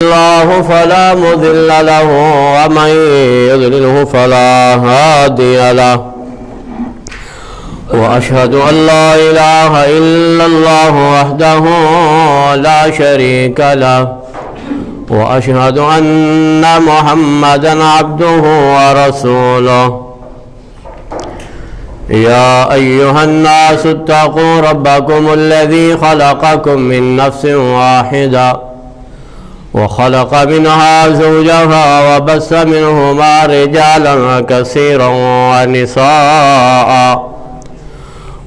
الله فلا مضل له ومن يضلله فلا هادي له وأشهد أن لا إله إلا الله وحده لا شريك له وأشهد أن محمدا عبده ورسوله يا أيها الناس اتقوا ربكم الذي خلقكم من نفس واحدة وخلق منها زوجها وبث منهما رجالا كثيرا ونساء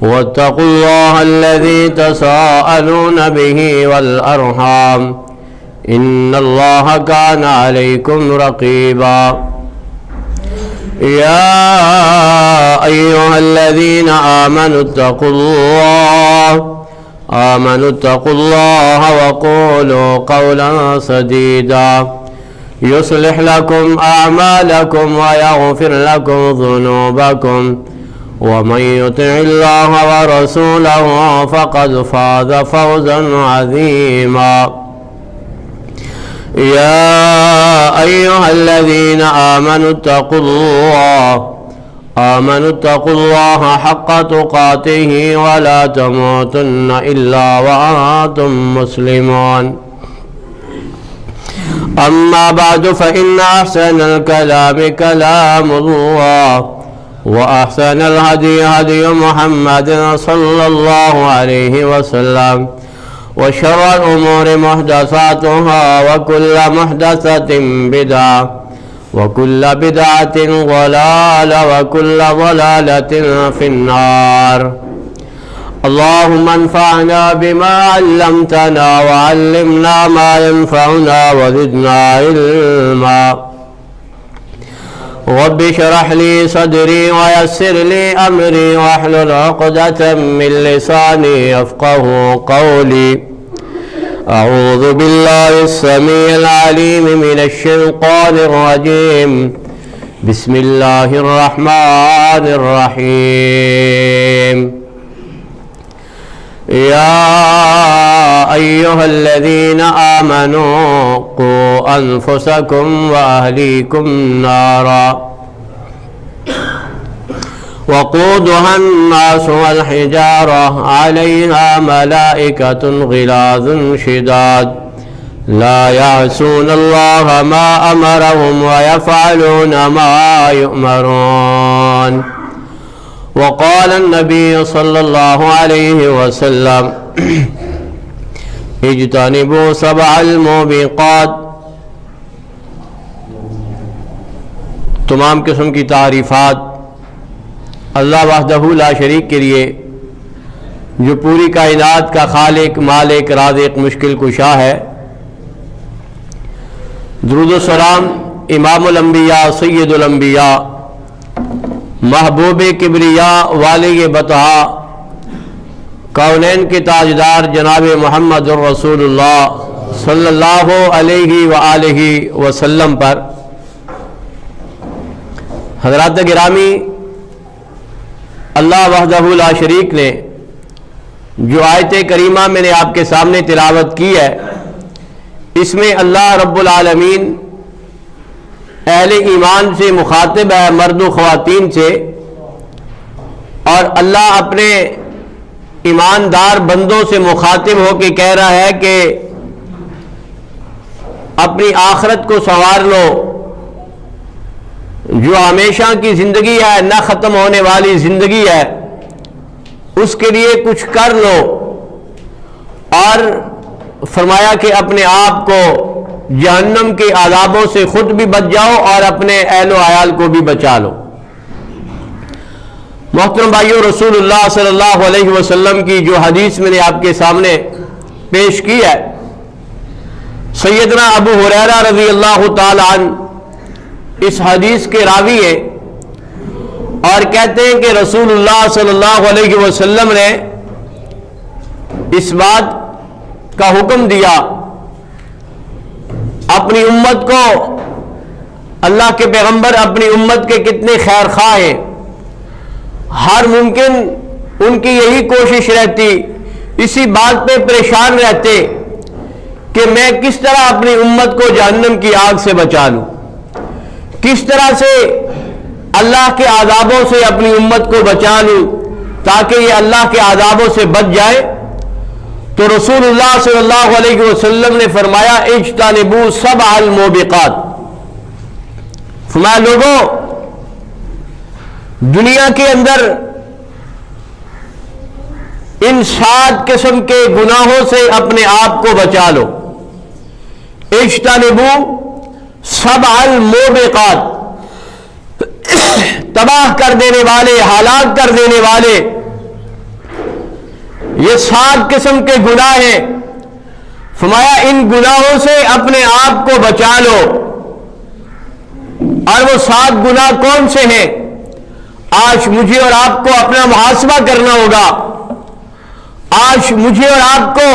واتقوا الله الذي تساءلون به والأرحام إن الله كان عليكم رقيبا يا أيها الذين آمنوا اتقوا الله وقولوا قولا سديدا يصلح لكم أعمالكم ويغفر لكم ذنوبكم ومن يطع الله ورسوله فقد فاز فوزا عظيما يا أيها الذين آمنوا اتقوا الله حق تقاته ولا تموتن إلا وأنتم مسلمون أما بعد فإن أحسن الكلام كلام الله وأحسن الهدي هدي محمد صلى الله عليه وسلم وشر الأمور محدثاتها وكل محدثة بدعة وكل بدعة ضلالة وكل ضلالة في النار. اللهم انفعنا بما علمتنا وعلمنا ما ينفعنا وزدنا علما. رب اشرح لي صدري ويسر لي أمري واحلل عقدة من لساني يفقه قولي. أعوذ بالله السميع العليم من الشيطان الرجيم. بسم الله الرحمن الرحيم. يا أيها الذين آمنوا قوا أنفسكم وأهليكم نارا وقودها الناس والحجارة عليها ملائكة غلاظ شداد لا يعصون الله ما أمرهم ويفعلون ما يؤمرون. وقال النبي صلى الله عليه وسلم اجتنبوا سبع الموبقات. تمام قسم کی تعریفات اللہ وحدہ لا شریک کے لیے جو پوری کائنات کا خالق مالک رازق مشکل کشا ہے. درود و سلام امام الانبیاء سید الانبیاء محبوب کبریاء والی بطحا کونین کے تاجدار جناب محمد الرسول اللہ صلی اللہ علیہ وآلہ وسلم پر. حضرات گرامی، اللہ وحدہ لا شریک نے جو آیت کریمہ میں نے آپ کے سامنے تلاوت کی ہے، اس میں اللہ رب العالمین اہل ایمان سے مخاطب ہے، مرد و خواتین سے، اور اللہ اپنے ایماندار بندوں سے مخاطب ہو کے کہہ رہا ہے کہ اپنی آخرت کو سنوار لو، جو ہمیشہ کی زندگی ہے، نہ ختم ہونے والی زندگی ہے، اس کے لیے کچھ کر لو. اور فرمایا کہ اپنے آپ کو جہنم کے عذابوں سے خود بھی بچ جاؤ اور اپنے اہل و عیال کو بھی بچا لو. محترم بھائیو، رسول اللہ صلی اللہ علیہ وسلم کی جو حدیث میں نے آپ کے سامنے پیش کی ہے، سیدنا ابو ہریرہ رضی اللہ تعالی عنہ اس حدیث کے راوی ہیں اور کہتے ہیں کہ رسول اللہ صلی اللہ علیہ وسلم نے اس بات کا حکم دیا اپنی امت کو. اللہ کے پیغمبر اپنی امت کے کتنے خیر خواہ ہیں، ہر ممکن ان کی یہی کوشش رہتی، اسی بات پہ پریشان رہتے کہ میں کس طرح اپنی امت کو جہنم کی آگ سے بچا لوں، کس طرح سے اللہ کے عذابوں سے اپنی امت کو بچا لوں تاکہ یہ اللہ کے عذابوں سے بچ جائے۔ تو رسول اللہ صلی اللہ علیہ وسلم نے فرمایا اجتنبوا سبع الموبقات، فرمایا لوگوں دنیا کے اندر ان 7 قسم کے گناہوں سے اپنے آپ کو بچا لو۔ اجتنبوا سبع الموبقات، تباہ کر دینے والے، ہلاک کر دینے والے یہ 7 قسم کے گناہ ہیں۔ فرمایا ان گناہوں سے اپنے آپ کو بچا لو۔ اور وہ 7 گناہ کون سے ہیں؟ آج مجھے اور آپ کو اپنا محاسبہ کرنا ہوگا۔ آج مجھے اور آپ کو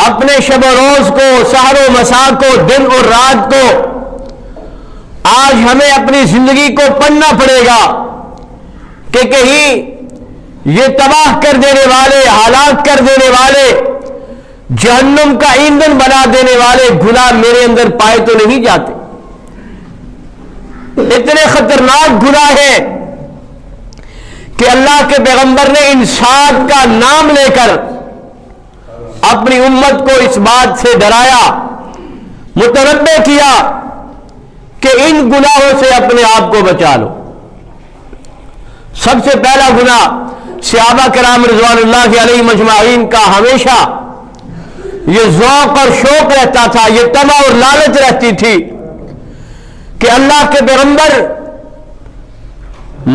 اپنے شب و روز کو، سحر و مساء کو، دن اور رات کو، آج ہمیں اپنی زندگی کو پڑھنا پڑے گا کہ کہیں یہ تباہ کر دینے والے، ہلاک کر دینے والے، جہنم کا ایندھن بنا دینے والے گناہ میرے اندر پائے تو نہیں جاتے۔ اتنے خطرناک گناہ ہیں کہ اللہ کے پیغمبر نے ان 7 کا نام لے کر اپنی امت کو اس بات سے ڈرایا، متنبہ کیا کہ ان گناہوں سے اپنے آپ کو بچا لو۔ سب سے پہلا گناہ صحابہ کرام رضوان اللہ علیہ مجمعین کا ہمیشہ یہ ذوق اور شوق رہتا تھا، یہ طمع اور لالچ رہتی تھی کہ اللہ کے پیغمبر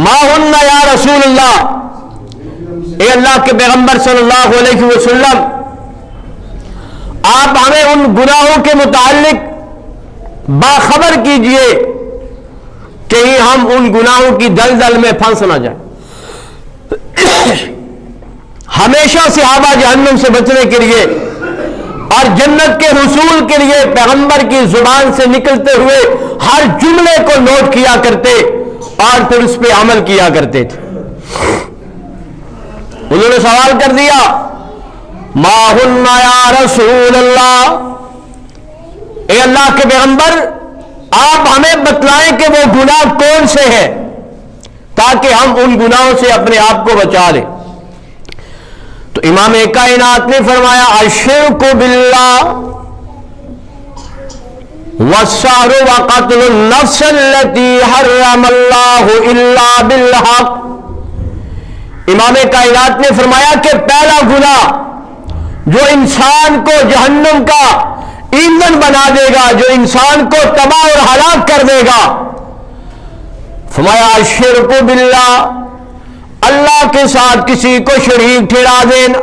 ما ہن یا رسول اللہ، اے اللہ کے پیغمبر صلی اللہ علیہ وسلم آپ ہمیں ان گناہوں کے متعلق باخبر کیجئے کہیں ہم ان گناہوں کی دلدل میں پھنس نہ جائیں۔ ہمیشہ صحابہ جہنم سے بچنے کے لیے اور جنت کے حصول کے لیے پیغمبر کی زبان سے نکلتے ہوئے ہر جملے کو نوٹ کیا کرتے اور پھر اس پہ عمل کیا کرتے تھے۔ انہوں نے سوال کر دیا ما ہن یا رسول اللہ، اے اللہ کے پیغمبر آپ ہمیں بتلائیں کہ وہ گناہ کون سے ہیں تاکہ ہم ان گناہوں سے اپنے آپ کو بچا لیں۔ تو امام کائنات نے فرمایا الشرک باللہ والسحر وقتل النفس التي حرم اللہ الا بالحق۔ امام کائنات نے فرمایا کہ پہلا گناہ جو انسان کو جہنم کا ایندھن بنا دے گا، جو انسان کو تباہ اور ہلاک کر دے گا، فرمایا الشرک باللہ، اللہ کے ساتھ کسی کو شریک ٹھہرا دینا،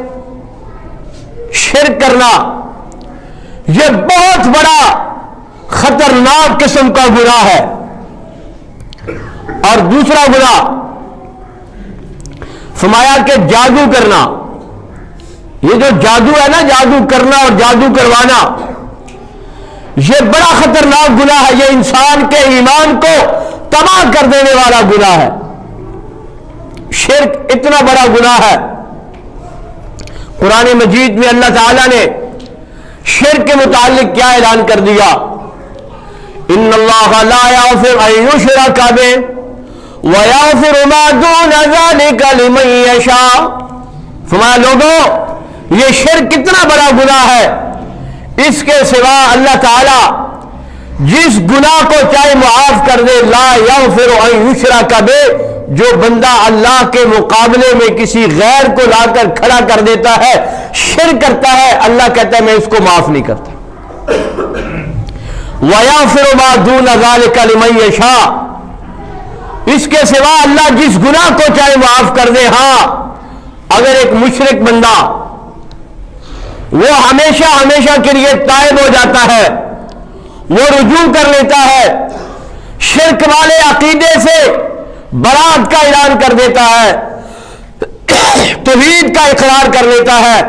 شرک کرنا، یہ بہت بڑا خطرناک قسم کا گناہ ہے۔ اور دوسرا گناہ فرمایا کہ جادو کرنا، یہ جو جادو ہے نا، جادو کرنا اور جادو کروانا، یہ بڑا خطرناک گناہ ہے، یہ انسان کے ایمان کو تباہ کر دینے والا گناہ ہے۔ شرک اتنا بڑا گناہ ہے، قرآن مجید میں اللہ تعالیٰ نے شرک کے متعلق کیا اعلان کر دیا؟ ان اللہ لا یغفر ان یشرک بہ ویغفر ما دون ذلک لمن یشاء۔ فرمایا لوگوں یہ شرک کتنا بڑا گناہ ہے، اس کے سوا اللہ تعالیٰ جس گناہ کو چاہے معاف کر دے۔ لا یغفر ان یشرک بہ، جو بندہ اللہ کے مقابلے میں کسی غیر کو لا کر کھڑا کر دیتا ہے، شرک کرتا ہے، اللہ کہتا ہے میں اس کو معاف نہیں کرتا۔ وَيَغْفِرُ مَا دُونَ ذَلِكَ لِمَن يَشَاءُ، اس کے سوا اللہ جس گناہ کو چاہے معاف کر دے۔ ہاں اگر ایک مشرک بندہ وہ ہمیشہ ہمیشہ کے لیے تائب ہو جاتا ہے، وہ رجوع کر لیتا ہے، شرک والے عقیدے سے برات کا اعلان کر دیتا ہے، توحید کا اقرار کر لیتا ہے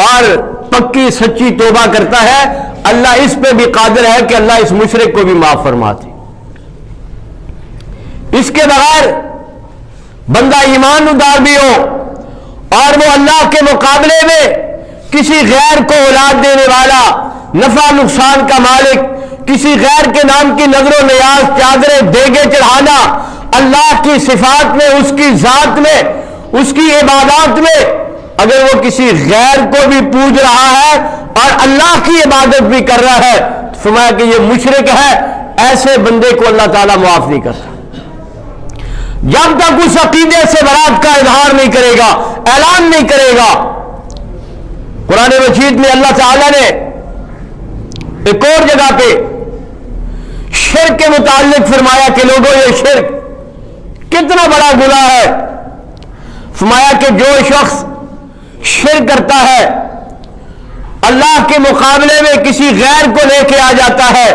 اور پکی سچی توبہ کرتا ہے، اللہ اس پہ بھی قادر ہے کہ اللہ اس مشرک کو بھی معاف فرماتے۔ اس کے بغیر بندہ ایمان دار بھی ہو اور وہ اللہ کے مقابلے میں کسی غیر کو اولاد دینے والا، نفع نقصان کا مالک، کسی غیر کے نام کی نظر و نیاز، چادریں، دیگیں چڑھانا، اللہ کی صفات میں، اس کی ذات میں، اس کی عبادات میں اگر وہ کسی غیر کو بھی پوج رہا ہے اور اللہ کی عبادت بھی کر رہا ہے، فرمایا کہ یہ مشرک ہے، ایسے بندے کو اللہ تعالیٰ معاف نہیں کرتا جب تک اس عقیدے سے برات کا اظہار نہیں کرے گا، اعلان نہیں کرے گا۔ قرآن مجید میں اللہ تعالیٰ نے ایک اور جگہ پہ شرک کے متعلق فرمایا کہ لوگوں یہ شرک کتنا بڑا گناہ ہے۔ فرمایا کہ جو شخص شرک کرتا ہے، اللہ کے مقابلے میں کسی غیر کو لے کے آ جاتا ہے،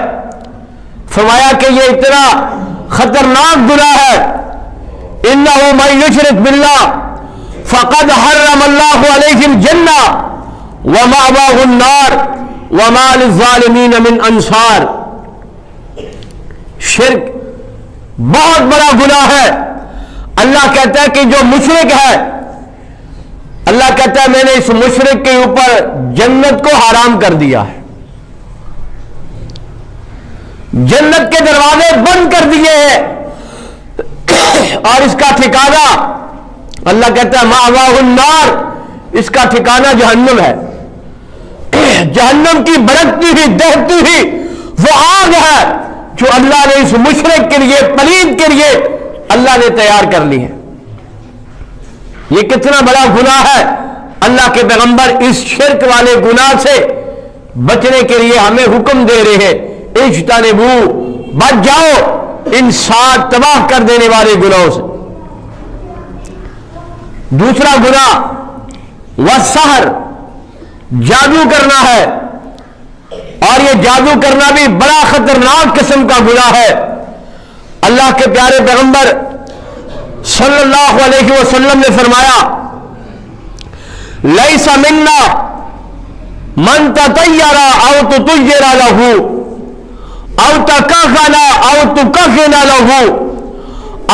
فرمایا کہ یہ اتنا خطرناک گناہ ہے، اِنَّهُ مَن يُشْرِكْ بِاللَّهِ فَقَدْ حَرَّمَ اللَّهُ عَلَيْهِ الْجَنَّةَ وَمَأْوَاهُ النَّارُ وَمَا لِلظَّالِمِينَ مِنْ أَنصَارٍ۔ شرک بہت بڑا گناہ ہے۔ اللہ کہتا ہے کہ جو مشرک ہے، اللہ کہتا ہے میں نے اس مشرک کے اوپر جنت کو حرام کر دیا ہے، جنت کے دروازے بند کر دیے ہیں، اور اس کا ٹھکانہ اللہ کہتا ہے مأواہ النار، اس کا ٹھکانہ جہنم ہے۔ جہنم کی بھڑکتی ہوئی دہتی ہوئی وہ آگ ہے جو اللہ نے اس مشرک کے لیے، پلید کے لیے اللہ نے تیار کر لی ہے۔ یہ کتنا بڑا گناہ ہے۔ اللہ کے پیغمبر اس شرک والے گناہ سے بچنے کے لیے ہمیں حکم دے رہے ہیں، اجتنبوا، بچ جاؤ ان 7 تباہ کر دینے والے گناہوں سے۔ دوسرا گناہ والسحر، جادو کرنا ہے، اور یہ جادو کرنا بھی بڑا خطرناک قسم کا گناہ ہے۔ اللہ کے پیارے پیغمبر صلی اللہ علیہ وسلم نے فرمایا لیس منا من تطیر او تطیر له او تکہن او تکہن له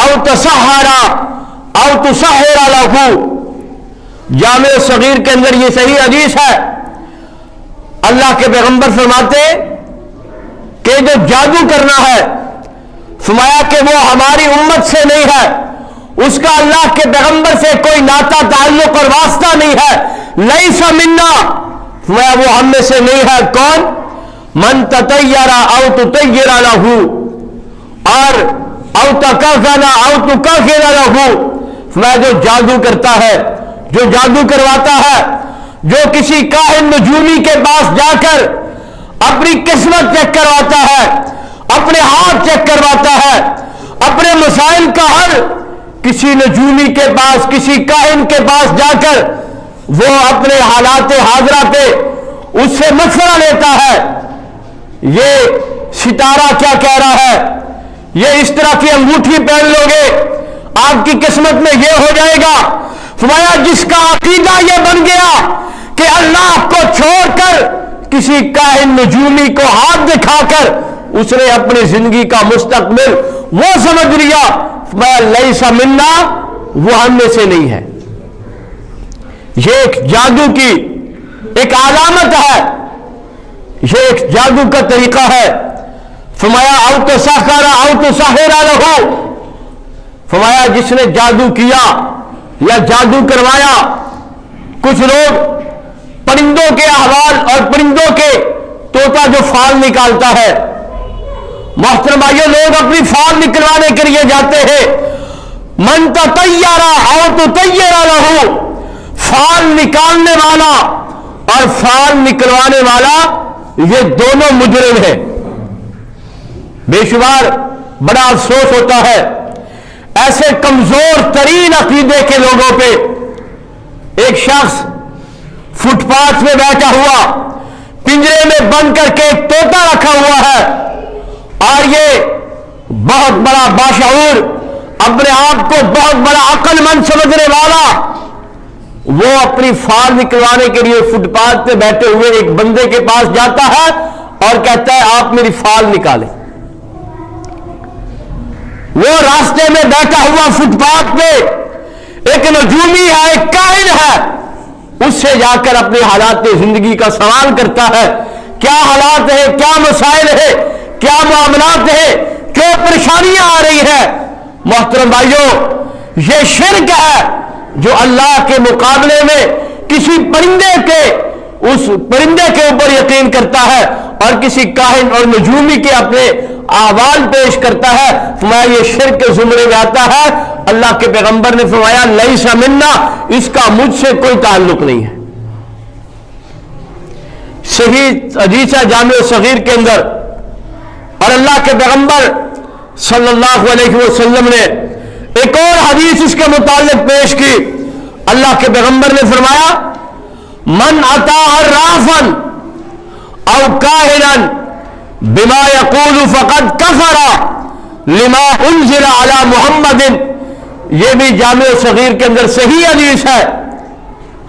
او تسحر او تسحر له۔ جامع صغیر کے اندر یہ صحیح حدیث ہے۔ اللہ کے پیغمبر فرماتے کہ جو جادو کرنا ہے، فرمایا کہ وہ ہماری امت سے نہیں ہے، اس کا اللہ کے پیغمبر سے کوئی ناتا تعلق اور واسطہ نہیں ہے۔ لیس منا، فرمایا وہ ہم میں سے نہیں ہے۔ کون؟ من تطیر او تطیر له اور او تکہن او تکہن له، فرمایا جو جادو کرتا ہے، جو جادو کرواتا ہے، جو کسی کاہن نجومی کے پاس جا کر اپنی قسمت چیک کرواتا ہے، اپنے ہاتھ چیک کرواتا ہے، اپنے مسائل کا حل کسی نجومی کے پاس، کسی کاہن کے پاس جا کر وہ اپنے حالات حاضرہ پہ اس سے مشورہ لیتا ہے، یہ ستارہ کیا کہہ رہا ہے، یہ اس طرح کی انگوٹھی پہن لو گے آپ کی قسمت میں یہ ہو جائے گا۔ فرمایا جس کا عقیدہ یہ بن گیا کہ اللہ کو چھوڑ کر کسی کاہن نجومی کو ہاتھ دکھا کر اس نے اپنی زندگی کا مستقبل وہ سمجھ لیا، لیس منا، وہ ہم میں سے نہیں ہے۔ یہ ایک جادو کی ایک علامت ہے، یہ ایک جادو کا طریقہ ہے۔ فرمایا او تسحر او تسحر له، فرمایا جس نے جادو کیا یا جادو کروایا۔ کچھ لوگ پرندوں کے احوال اور پرندوں کے طوطا جو فال نکالتا ہے، محترم بھائیوں لوگ اپنی فال نکلوانے کے لیے جاتے ہیں۔ من تطیر او تطیر له، فال نکالنے والا اور فال نکلوانے والا یہ دونوں مجرم ہیں۔ بے شمار بڑا افسوس ہوتا ہے ایسے کمزور ترین عقیدے کے لوگوں پہ۔ ایک شخص فٹ پاتھ میں بیٹھا ہوا، پنجرے میں بند کر کے ایک طوطا رکھا ہوا ہے، اور یہ بہت بڑا باشعور، اپنے آپ کو بہت بڑا عقل مند سمجھنے والا، وہ اپنی فال نکلوانے کے لیے فٹ پاتھ پہ بیٹھے ہوئے ایک بندے کے پاس جاتا ہے اور کہتا ہے آپ میری فال نکالیں۔ وہ راستے میں بیٹھا ہوا فٹ پاتھ پہ ایک نجومی ہے، ایک کاہن ہے، اس سے جا کر اپنے حالات زندگی کا سوال کرتا ہے، کیا حالات ہے، کیا مسائل ہے، کیا معاملات ہے، کیوں پریشانیاں آ رہی ہے۔ محترم بھائیوں، یہ شرک ہے جو اللہ کے مقابلے میں کسی اس پرندے کے اوپر یقین کرتا ہے اور کسی کاہن اور نجومی کے اپنے احوال پیش کرتا ہے۔ فرمایا یہ شرک کے زمرے میں آتا ہے۔ اللہ کے پیغمبر نے فرمایا لیس منا، اس کا مجھ سے کوئی تعلق نہیں ہے۔ صحیح حدیث جامع صغیر کے اندر، اور اللہ کے پیغمبر صلی اللہ علیہ وسلم نے ایک اور حدیث اس کے متعلق پیش کی۔ اللہ کے پیغمبر نے فرمایا من اتا عرافا او کاہنا بما یقول فقد کفر لما انزل علی محمد۔ یہ بھی جامع صغیر کے اندر صحیح حدیث ہے۔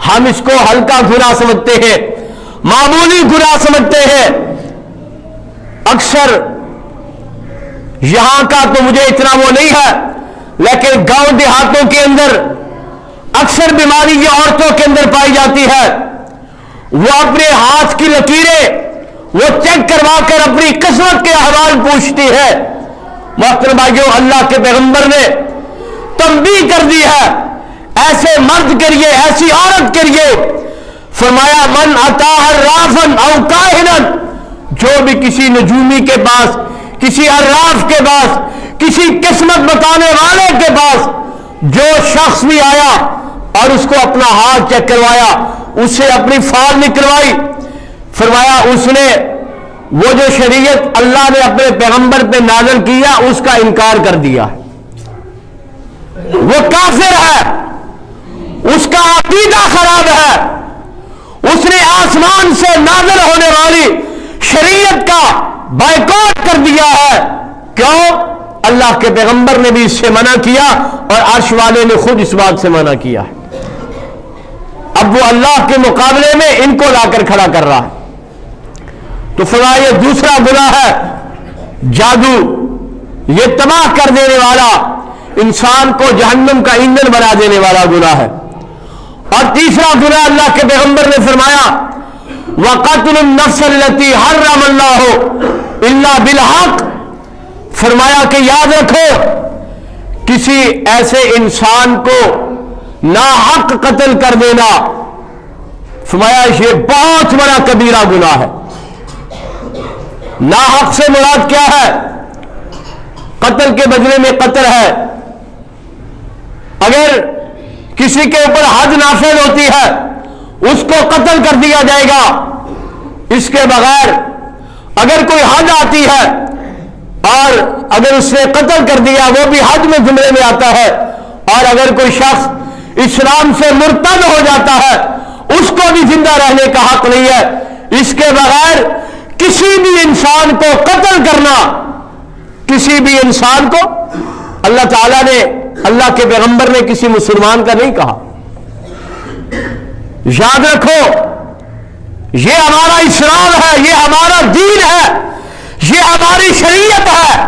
ہم اس کو ہلکا گناہ سمجھتے ہیں، معمولی گناہ سمجھتے ہیں۔ اکثر یہاں کا تو مجھے اتنا وہ نہیں ہے، لیکن گاؤں دیہاتوں کے اندر اکثر بیماری یہ عورتوں کے اندر پائی جاتی ہے۔ وہ اپنے ہاتھ کی لکیریں وہ چیک کروا کر اپنی قسمت کے احوال پوچھتی ہے۔ محترم بھائیوں، اللہ کے پیغمبر نے تنبیہ کر دی ہے ایسے مرد کے لیے، ایسی عورت کے لیے۔ فرمایا من اتا عرافا او کاہنا، جو بھی کسی نجومی کے پاس، کسی عراف کے پاس، کسی قسمت بتانے والے کے پاس جو شخص بھی آیا اور اس کو اپنا ہاتھ چیک کروایا، اس سے اپنی فال نکلوائی، فرمایا اس نے وہ جو شریعت اللہ نے اپنے پیغمبر پہ نازل کیا اس کا انکار کر دیا، وہ کافر ہے، اس کا عقیدہ خراب ہے، اس نے آسمان سے نازل ہونے والی شریعت کا بائیکاٹ کر دیا ہے۔ کیوں؟ اللہ کے پیغمبر نے بھی اس سے منع کیا اور عرش والے نے خود اس بات سے منع کیا۔ اب وہ اللہ کے مقابلے میں ان کو لا کر کھڑا کر رہا ہے۔ تو فرمایا یہ دوسرا گناہ ہے جادو، یہ تباہ کر دینے والا، انسان کو جہنم کا ایندھن بنا دینے والا گناہ ہے۔ اور تیسرا گناہ اللہ کے پیغمبر نے فرمایا وَقَتْلُ النَّفْسَ الَّتِي حَرَّمَ اللَّهُ إِلَّا بِالْحَقِّ۔ فرمایا کہ یاد رکھو کسی ایسے انسان کو ناحق قتل کر دینا، فرمایا یہ بہت بڑا کبیرہ گناہ ہے۔ ناحق سے مراد کیا ہے؟ قتل کے بدلے میں قتل ہے۔ اگر کسی کے اوپر حد نافذ ہوتی ہے اس کو قتل کر دیا جائے گا، اس کے بغیر اگر کوئی حد آتی ہے اور اگر اس نے قتل کر دیا وہ بھی حد میں زمرے میں آتا ہے، اور اگر کوئی شخص اسلام سے مرتد ہو جاتا ہے اس کو بھی زندہ رہنے کا حق نہیں ہے۔ اس کے بغیر کسی بھی انسان کو قتل کرنا، کسی بھی انسان کو، اللہ تعالیٰ نے، اللہ کے پیغمبر نے کسی مسلمان کا نہیں کہا۔ یاد رکھو یہ ہمارا اسلام ہے، یہ ہمارا دین ہے، یہ ہماری شریعت ہے۔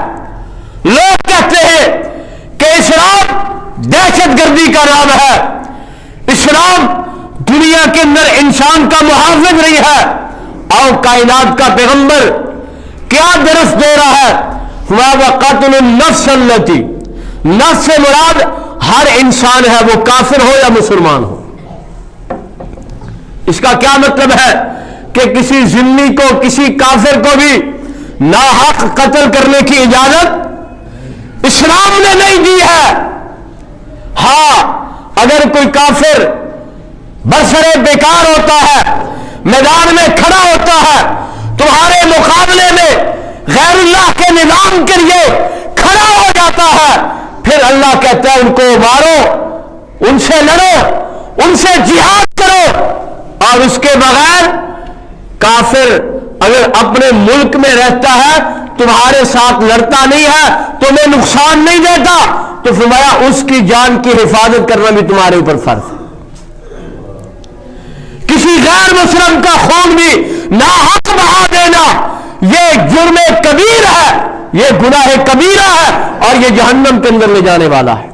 لوگ کہتے ہیں کہ اسلام دہشت گردی کا نام ہے، اسلام دنیا کے اندر انسان کا محافظ نہیں ہے۔ اور کائنات کا پیغمبر کیا درس دے رہا ہے؟ وَقَتْلُ النَّفْسَ الَّتِي، نفس سے مراد ہر انسان ہے، وہ کافر ہو یا مسلمان ہو۔ اس کا کیا مطلب ہے کہ کسی ذمہ کو، کسی کافر کو بھی ناحق قتل کرنے کی اجازت اسلام نے نہیں دی ہے۔ ہاں اگر کوئی کافر برسرے بیکار ہوتا ہے، میدان میں کھڑا ہوتا ہے، تمہارے مقابلے میں غیر اللہ کے نظام کے لیے کھڑا ہو جاتا ہے، پھر اللہ کہتا ہے ان کو مارو، ان سے لڑو، ان سے جہاد کرو۔ اور اس کے بغیر کافر اگر اپنے ملک میں رہتا ہے، تمہارے ساتھ لڑتا نہیں ہے، تمہیں نقصان نہیں دیتا، تو فرمایا اس کی جان کی حفاظت کرنا بھی تمہارے اوپر فرض ہے۔ کسی غیر مسلم کا خون بھی ناحق بہا دینا یہ جرم کبیر ہے، یہ گناہ کبیرہ ہے، اور یہ جہنم کے اندر لے جانے والا ہے۔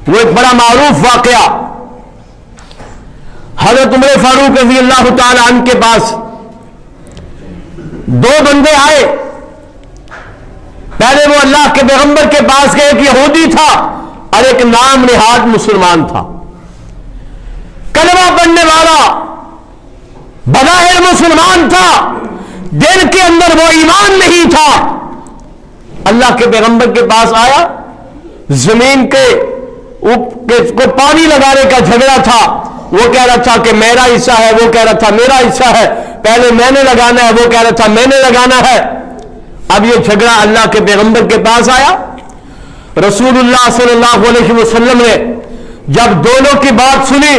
وہ ایک بڑا معروف واقعہ حضرت عمر فاروق رضی اللہ تعالی عنہ کے پاس دو بندے آئے. پہلے وہ اللہ کے پیغمبر کے پاس گئے، ایک یہودی تھا اور ایک نام نہاد مسلمان تھا، کلمہ پڑھنے والا، بظاہر مسلمان تھا، دل کے اندر وہ ایمان نہیں تھا. اللہ کے پیغمبر کے پاس آیا، زمین کے کو پانی لگانے کا جھگڑا تھا. وہ کہہ رہا تھا کہ میرا حصہ ہے، وہ کہہ رہا تھا میرا حصہ ہے، پہلے میں نے لگانا ہے، وہ کہہ رہا تھا میں نے لگانا ہے. اب یہ جھگڑا اللہ کے پیغمبر کے پاس آیا. رسول اللہ صلی اللہ علیہ وسلم نے جب دونوں کی بات سنی،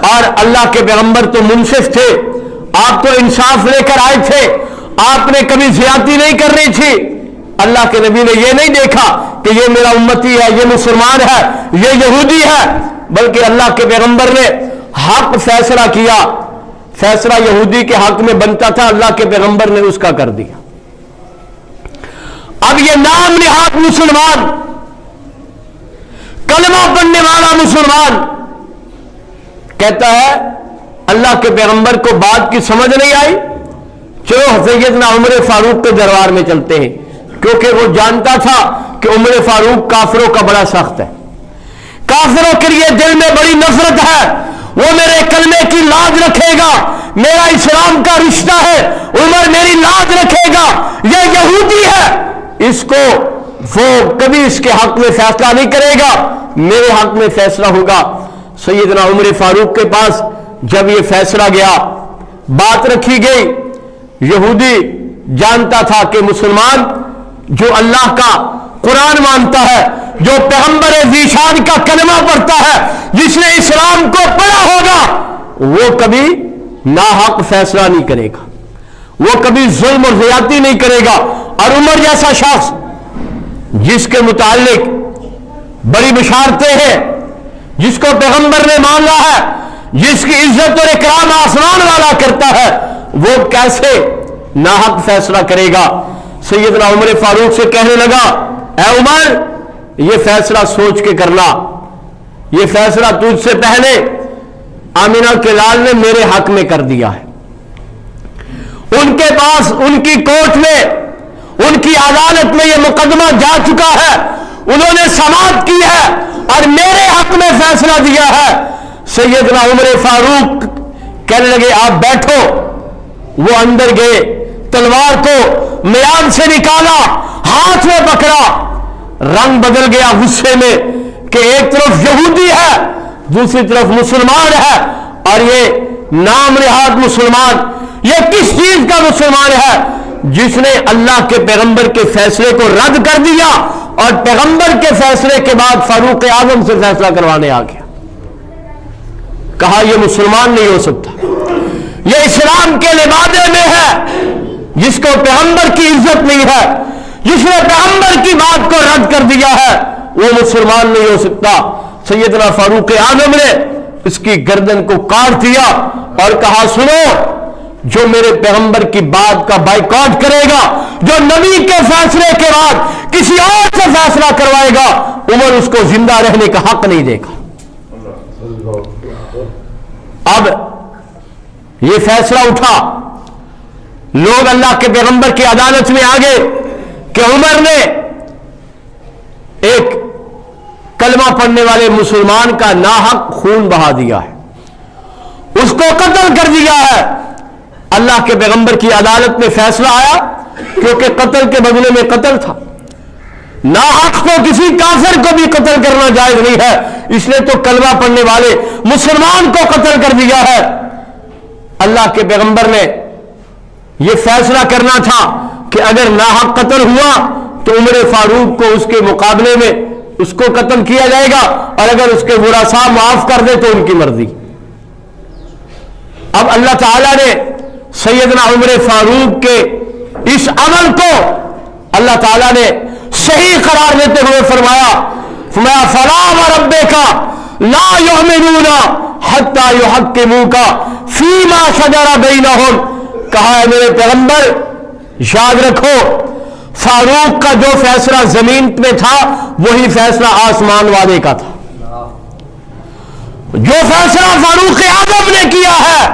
اور اللہ کے پیغمبر تو منصف تھے، آپ تو انصاف لے کر آئے تھے، آپ نے کبھی زیادتی نہیں کرنی تھی. اللہ کے نبی نے یہ نہیں دیکھا کہ یہ میرا امتی ہے، یہ مسلمان ہے، یہ یہودی ہے، بلکہ اللہ کے پیغمبر نے حق فیصلہ کیا. فیصلہ یہودی کے حق میں بنتا تھا، اللہ کے پیغمبر نے اس کا کر دیا. اب یہ نام نہاد مسلمان، کلمہ پڑھنے والا مسلمان کہتا ہے اللہ کے پیغمبر کو بات کی سمجھ نہیں آئی، چلو سیدنا عمر فاروق کے دربار میں چلتے ہیں. کیونکہ وہ جانتا تھا کہ عمر فاروق کافروں کا بڑا سخت ہے، کافروں کے لیے دل میں بڑی نفرت ہے، وہ میرے کلمے کی لاج رکھے گا، میرا اسلام کا رشتہ ہے، عمر میری لاج رکھے گا، یہ یہودی ہے، اس کو وہ کبھی اس کے حق میں فیصلہ نہیں کرے گا، میرے حق میں فیصلہ ہوگا. سیدنا عمر فاروق کے پاس جب یہ فیصلہ گیا، بات رکھی گئی، یہودی جانتا تھا کہ مسلمان جو اللہ کا قرآن مانتا ہے، جو پیغمبر ذیشان کا کلمہ پڑھتا ہے، جس نے اسلام کو پڑھا ہوگا، وہ کبھی ناحق فیصلہ نہیں کرے گا، وہ کبھی ظلم اور زیادتی نہیں کرے گا. اور عمر جیسا شخص جس کے متعلق بڑی بشارتیں ہیں، جس کو پیغمبر نے مانگا ہے، جس کی عزت اور اکرام آسمان والا کرتا ہے، وہ کیسے ناحق فیصلہ کرے گا؟ سیدنا عمر فاروق سے کہنے لگا، اے عمر، یہ فیصلہ سوچ کے کرنا، یہ فیصلہ تجھ سے پہلے آمینہ کے لال نے میرے حق میں کر دیا ہے. ان کے پاس، ان کی کورٹ میں، ان کی عدالت میں یہ مقدمہ جا چکا ہے، انہوں نے سماعت کی ہے اور میرے حق میں فیصلہ دیا ہے. سیدنا عمر فاروق کہنے لگے آپ بیٹھو. وہ اندر گئے، تلوار کو میان سے نکالا، ہاتھ میں پکڑا، رنگ بدل گیا غصے میں کہ ایک طرف یہودی ہے، دوسری طرف مسلمان ہے، اور یہ نام نہاد مسلمان، یہ کس چیز کا مسلمان ہے؟ جس نے اللہ کے پیغمبر کے فیصلے کو رد کر دیا اور پیغمبر کے فیصلے کے بعد فاروق اعظم سے فیصلہ کروانے آ گیا. کہا یہ مسلمان نہیں ہو سکتا، یہ اسلام کے لبادے میں ہے، جس کو پیغمبر کی عزت نہیں ہے، جس نے پیغمبر کی بات کو رد کر دیا ہے، وہ مسلمان نہیں ہو سکتا. سیدنا فاروق اعظم نے اس کی گردن کو کاٹ دیا اور کہا سنو، جو میرے پیغمبر کی بات کا بائیکاٹ کرے گا، جو نبی کے فیصلے کے بعد کسی اور سے فیصلہ کروائے گا، عمر اس کو زندہ رہنے کا حق نہیں دے گا. اب یہ فیصلہ اٹھا، لوگ اللہ کے پیغمبر کی عدالت میں آ گئے کہ عمر نے ایک کلمہ پڑھنے والے مسلمان کا ناحق خون بہا دیا ہے، اس کو قتل کر دیا ہے. اللہ کے پیغمبر کی عدالت میں فیصلہ آیا، کیونکہ قتل کے بدلے میں قتل تھا، ناحق کو کسی کافر کو بھی قتل کرنا جائز نہیں ہے، اس نے تو کلمہ پڑھنے والے مسلمان کو قتل کر دیا ہے. اللہ کے پیغمبر نے یہ فیصلہ کرنا تھا کہ اگر ناحق قتل ہوا تو عمر فاروق کو اس کے مقابلے میں اس کو قتل کیا جائے گا، اور اگر اس کے ورثاء معاف کر دے تو ان کی مرضی. اب اللہ تعالیٰ نے سیدنا عمر فاروق کے اس عمل کو اللہ تعالیٰ نے صحیح قرار دیتے ہوئے فرمایا فلا وربک لا یؤمنون حتی یحکموک فیما شجر بینہم. کہا ہے میرے پیغمبر یاد رکھو، فاروق کا جو فیصلہ زمین میں تھا وہی فیصلہ آسمان والے کا تھا. جو فیصلہ فاروق اعظم نے کیا ہے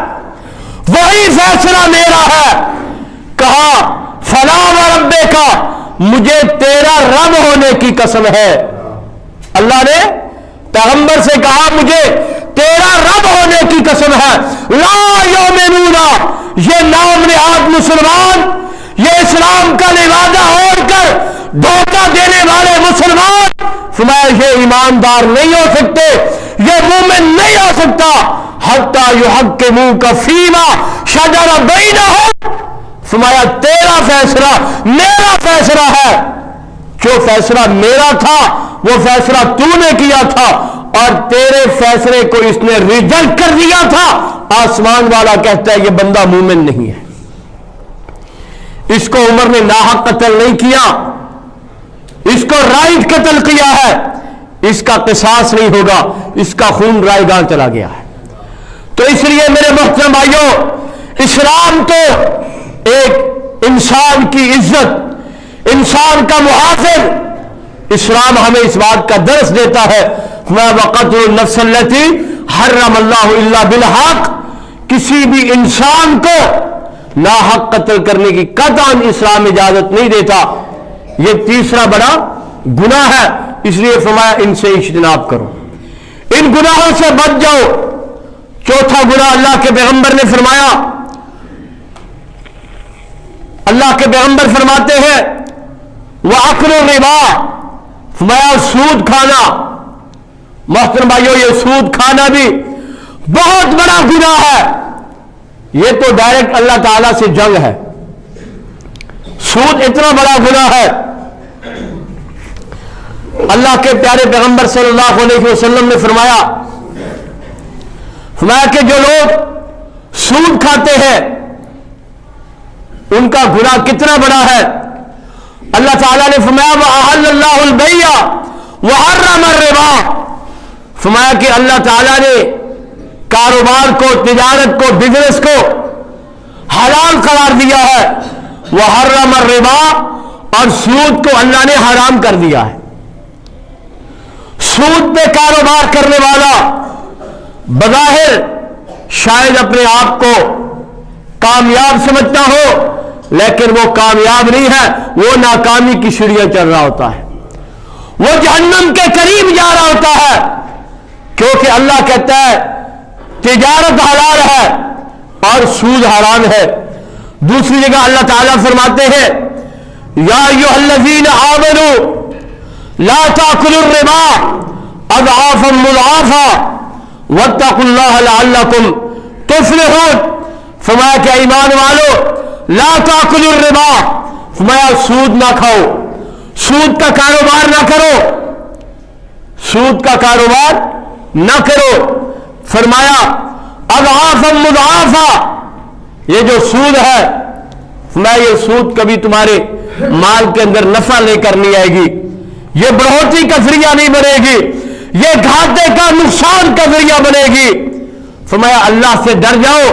وہی فیصلہ میرا ہے. کہا فلا وربے کا، مجھے تیرا رب ہونے کی قسم ہے. اللہ نے پیغمبر سے کہا مجھے تیرا رب ہونے کی قسم ہے. لا یؤمنون، یہ نام نہاد مسلمان، یہ اسلام کا لبادہ اوڑھ کر دھوکہ دینے والے مسلمان، فرمایا یہ ایماندار نہیں ہو سکتے، یہ مومن نہیں ہو سکتا حتی یحکموک فیما شجر بینہم. فرمایا تیرا فیصلہ میرا فیصلہ ہے، جو فیصلہ میرا تھا وہ فیصلہ تو نے کیا تھا اور تیرے فیصلے کو اس نے ریجیکٹ کر دیا تھا. آسمان والا کہتا ہے یہ بندہ مومن نہیں ہے. اس کو عمر نے ناحق قتل نہیں کیا، اس کو رائٹ قتل کیا ہے، اس کا قصاص نہیں ہوگا، اس کا خون رائے گاہ چلا گیا ہے. تو اس لیے میرے محترم بھائیوں، اسلام تو ایک انسان کی عزت، انسان کا محافظ. اسلام ہمیں اس بات کا درس دیتا ہے وَقَتْلُ النَّفْسِ الَّتِي حَرَّمَ اللَّهُ إِلَّا بِالْحَقِّ، کسی بھی انسان کو ناحق قتل کرنے کی قطعاً اسلام اجازت نہیں دیتا. یہ تیسرا بڑا گناہ ہے، اس لیے فرمایا ان سے اجتناب کرو، ان گناہوں سے بچ جاؤ. چوتھا گناہ اللہ کے پیغمبر نے فرمایا، اللہ کے پیغمبر فرماتے ہیں وَأَكْلُ الرِّبَا، فرمایا سود کھانا. محترم بھائیو، یہ سود کھانا بھی بہت بڑا گناہ ہے. یہ تو ڈائریکٹ اللہ تعالیٰ سے جنگ ہے. سود اتنا بڑا گناہ ہے. اللہ کے پیارے پیغمبر صلی اللہ علیہ وسلم نے فرمایا کہ جو لوگ سود کھاتے ہیں ان کا گناہ کتنا بڑا ہے. اللہ تعالیٰ نے فرمایا وَأَحَلَّ اللَّهُ الْبَيْعَ وَحَرَّمَ الرِّبَا، فرمایا کہ اللہ تعالیٰ نے کاروبار کو، تجارت کو، بزنس کو حلال قرار دیا ہے. وَحَرَّمَ الرِّبَا، اور سود کو اللہ نے حرام کر دیا ہے. سود پہ کاروبار کرنے والا بظاہر شاید اپنے آپ کو کامیاب سمجھتا ہو، لیکن وہ کامیاب نہیں ہے، وہ ناکامی کی سیڑھیاں چل رہا ہوتا ہے، وہ جہنم کے قریب جا رہا ہوتا ہے. کیونکہ اللہ کہتا ہے تجارت حلال ہے اور سود حرام ہے. دوسری جگہ اللہ تعالیٰ فرماتے ہیں یا ایھا الذین آمنوا لا تأکلوا الربا اضعافا مضاعفا واتقوا اللہ لعلکم تفلحون. فرمایا کہ ایمان والو لا تأکلوا الربا، فرمایا سود نہ کھاؤ، سود کا کاروبار نہ کرو، سود کا کاروبار نہ کرو. فرمایا اضعافا مضاعفا، یہ جو سود ہے فرمایا یہ سود کبھی تمہارے مال کے اندر نفع لے کر نہیں آئے گی، یہ بڑھوتری کا ذریعہ نہیں بنے گی، یہ گھاٹے کا نقصان کا ذریعہ بنے گی. فرمایا اللہ سے ڈر جاؤ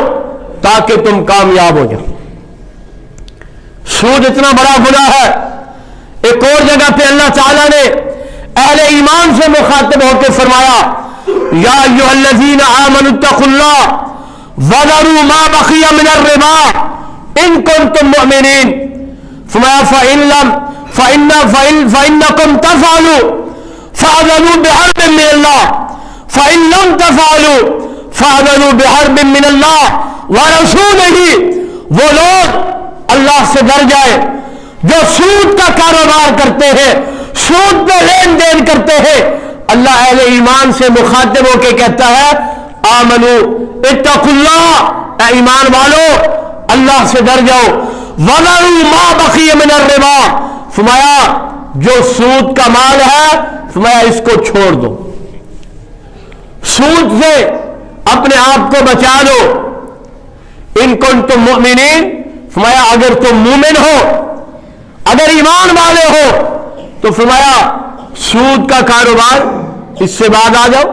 تاکہ تم کامیاب ہو جاؤ. سود اتنا بڑا گناہ ہے. ایک اور جگہ پہ اللہ تعالیٰ نے اہل ایمان سے مخاطب ہو کے فرمایا یا ایھا الذین آمنوا اتقوا اللہ وذروا ما بقی من الربا ان کنتم مؤمنین. فرمایا فإنکم تفعلوا فأذنوا بحرب من اللہ فإن لم تفعلوا فأذنوا بحرب من اللہ ورسولہ. وہ لوگ اللہ سے ڈر جائے جو سود کا کاروبار کرتے ہیں، سود پہ لین دین کرتے ہیں. اللہ اہل ایمان سے مخاطب ہو کے کہتا ہے آمنو اتقوا اللہ، اے ایمان والو اللہ سے ڈر جاؤ. وَذَرُوا مَا بَقِیَ مِنَ الرِّبَا، فرمایا جو سود کا مال ہے فرمایا اس کو چھوڑ دو، سود سے اپنے آپ کو بچا لو. ان کنتم مؤمنین، فرمایا اگر تم مومن ہو، اگر ایمان والے ہو تو فرمایا سود کا کاروبار اس سے بعد آ جاؤ.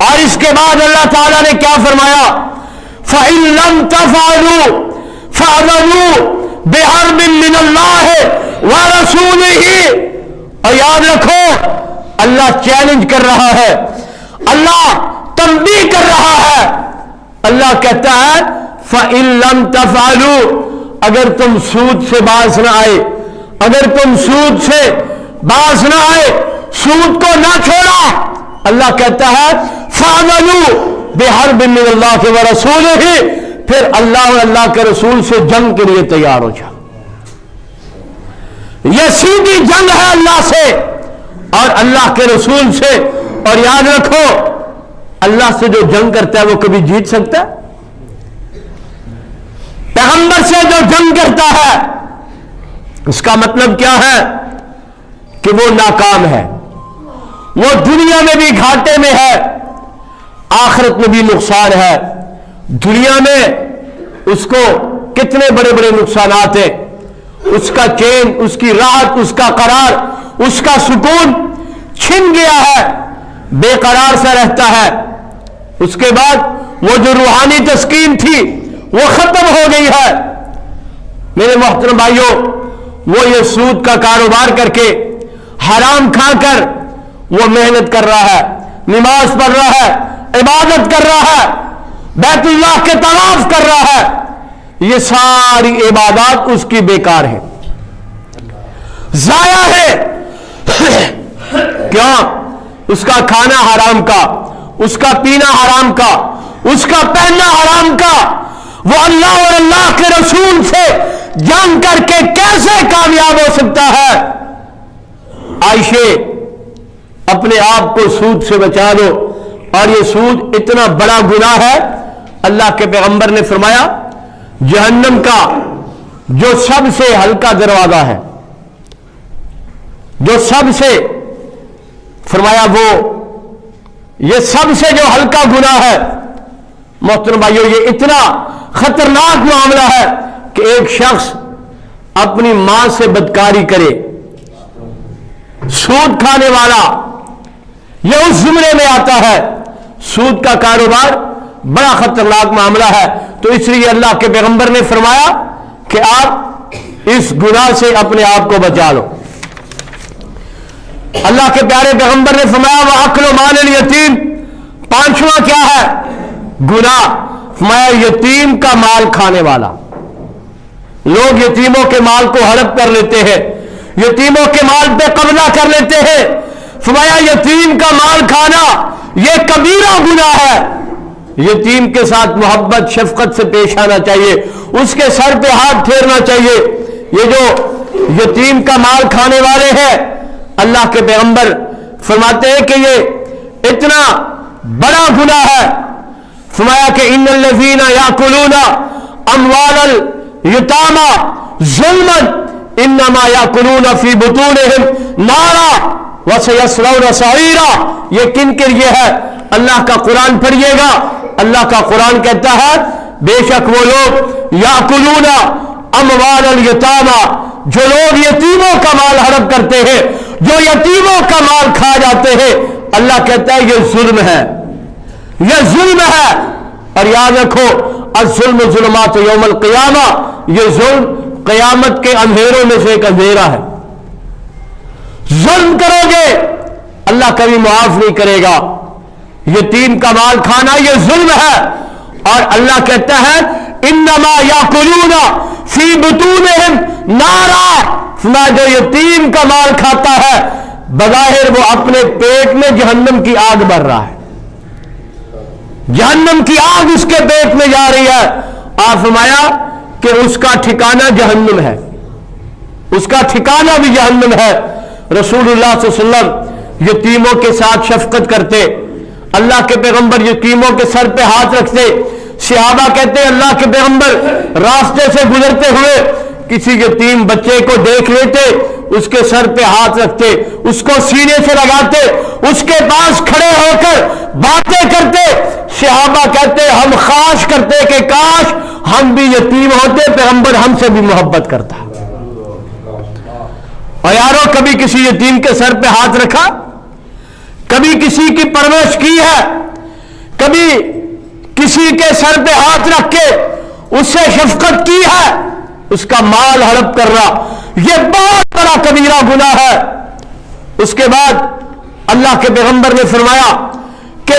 اور اس کے بعد اللہ تعالیٰ نے کیا فرمایا فَإِن لَمْ تَفْعَلُوا فَأْذَنُوا بِحَرْبٍ مِّنَ اللَّهِ وَرَسُولِهِ. اور یاد رکھو اللہ چیلنج کر رہا ہے، اللہ تنبیہ کر رہا ہے. اللہ کہتا ہے فَإِن لَمْ تَفْعَلُوا، اگر تم سود سے باز نہ آئے، اگر تم سود سے باز نہ آئے، سود کو نہ چھوڑا، اللہ کہتا ہے فَعْمَلُوا بِحَرْبٍ مِّنَ اللَّهِ وَرَسُولِهِ، پھر اللہ اور اللہ کے رسول سے جنگ کے لیے تیار ہو جاؤ. یہ سیدھی جنگ ہے اللہ سے اور اللہ کے رسول سے. اور یاد رکھو اللہ سے جو جنگ کرتا ہے وہ کبھی جیت سکتا ہے؟ پیغمبر سے جو جنگ کرتا ہے اس کا مطلب کیا ہے کہ وہ ناکام ہے، وہ دنیا میں بھی گھاٹے میں ہے، آخرت میں بھی نقصان ہے. دنیا میں اس کو کتنے بڑے بڑے نقصانات ہیں، اس کا چین، اس کی راحت، اس کا قرار، اس کا سکون چھن گیا ہے، بے قرار سا رہتا ہے. اس کے بعد وہ جو روحانی تسکین تھی وہ ختم ہو گئی ہے. میرے محترم بھائیوں، وہ یہ سود کا کاروبار کر کے، حرام کھا کر وہ محنت کر رہا ہے، نماز پڑھ رہا ہے، عبادت کر رہا ہے، بیت اللہ کے طواف کر رہا ہے، یہ ساری عبادات اس کی بیکار ہے، ضائع ہے. کیوں؟ اس کا کھانا حرام کا، اس کا پینا حرام کا، اس کا پہننا حرام کا. وہ اللہ اور اللہ کے رسول سے جنگ کر کے کیسے کامیاب ہو سکتا ہے؟ عائشہ، اپنے آپ کو سود سے بچا دو. اور یہ سود اتنا بڑا گناہ ہے، اللہ کے پیغمبر نے فرمایا جہنم کا جو سب سے ہلکا دروازہ ہے، جو سب سے، فرمایا وہ یہ سب سے جو ہلکا گناہ ہے، محترم بھائیو یہ اتنا خطرناک معاملہ ہے کہ ایک شخص اپنی ماں سے بدکاری کرے، سود کھانے والا، یہ اس زمرے میں آتا ہے. سود کا کاروبار بڑا خطرناک معاملہ ہے. تو اس لیے اللہ کے پیغمبر نے فرمایا کہ آپ اس گناہ سے اپنے آپ کو بچا لو. اللہ کے پیارے پیغمبر نے فرمایا وَأَكْلُ مَالِ الْيَتِيمِ، پانچواں کیا ہے گناہ؟ فرمایا یتیم کا مال کھانے والا. لوگ یتیموں کے مال کو ہڑپ کر لیتے ہیں، یتیموں کے مال پہ قبضہ کر لیتے ہیں. فرمایا یتیم کا مال کھانا یہ کبیرہ گناہ ہے. یتیم کے ساتھ محبت شفقت سے پیش آنا چاہیے، اس کے سر پہ ہاتھ پھیرنا چاہیے. یہ جو یتیم کا مال کھانے والے ہیں، اللہ کے پیغمبر فرماتے ہیں کہ یہ اتنا بڑا گناہ ہے. فرمایا کہ ان الذین یاکلون اموال الیتامی ظلما انما یاکلون فی بطونہم نارا وسیصلون سعیرا. یہ کن کے لیے ہے؟ اللہ کا قرآن پڑھیے گا. اللہ کا قرآن کہتا ہے بے شک وہ لوگ یاکلون اموال الیتامی، جو لوگ یتیموں کا مال ہڑپ کرتے ہیں، جو یتیموں کا مال کھا جاتے ہیں، اللہ کہتا ہے یہ ظلم ہے، یہ ظلم ہے. اور یاد رکھو الظلم ظلمات یوم القیامہ، یہ ظلم قیامت کے اندھیروں میں سے ایک اندھیرا ہے. ظلم کرو گے اللہ کبھی معاف نہیں کرے گا. یتیم کا مال کھانا یہ ظلم ہے. اور اللہ کہتا ہے انما یاکلون فی بطونہم نارا، جو یتیم کا مال کھاتا ہے بظاہر وہ اپنے پیٹ میں جہنم کی آگ بھر رہا ہے، جہنم کی آگ اس کے پیٹ میں جا رہی ہے. آپ فرمایا کہ اس کا ٹھکانہ جہنم ہے، اس کا ٹھکانہ بھی جہنم ہے. رسول اللہ صلی اللہ علیہ وسلم یتیموں کے ساتھ شفقت کرتے، اللہ کے پیغمبر یتیموں کے سر پہ ہاتھ رکھتے. صحابہ کہتے اللہ کے پیغمبر راستے سے گزرتے ہوئے کسی یتیم بچے کو دیکھ لیتے، اس کے سر پہ ہاتھ رکھتے، اس کو سینے سے لگاتے، اس کے پاس کھڑے ہو کر باتیں کرتے. صحابہ کہتے ہم خواہش کرتے کہ کاش ہم بھی یتیم ہوتے، پیغمبر ہم سے بھی محبت کرتا. اور یارو کبھی کسی یتیم کے سر پہ ہاتھ رکھا؟ کبھی کسی کی پرورش کی ہے؟ کبھی کسی کے سر پہ ہاتھ رکھ کے اس سے شفقت کی ہے؟ اس کا مال ہڑپ کرنا یہ بہت بڑا کبیرہ گناہ ہے. اس کے بعد اللہ کے پیغمبر نے فرمایا کہ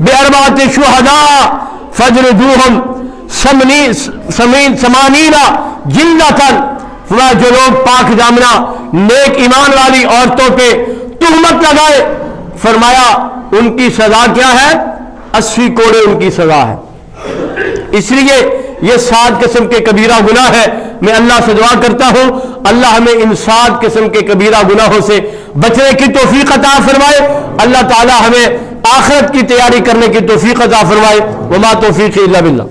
بأربعة شهداء فاجلدوهم ثمانین جلدۃ، فرمایا جو لوگ پاک دامنہ نیک ایمان والی عورتوں پہ تہمت لگائے، فرمایا ان کی سزا کیا ہے؟ 80 کوڑے ان کی سزا ہے۔ اس لیے یہ 7 قسم کے کبیرہ گناہ ہے۔ میں اللہ سے دعا کرتا ہوں اللہ ہمیں ان 7 قسم کے کبیرہ گناہوں سے بچنے کی توفیق عطا فرمائے۔ اللہ تعالی ہمیں آخرت کی تیاری کرنے کی توفیق عطا فرمائے۔ وما توفیقی الا باللہ۔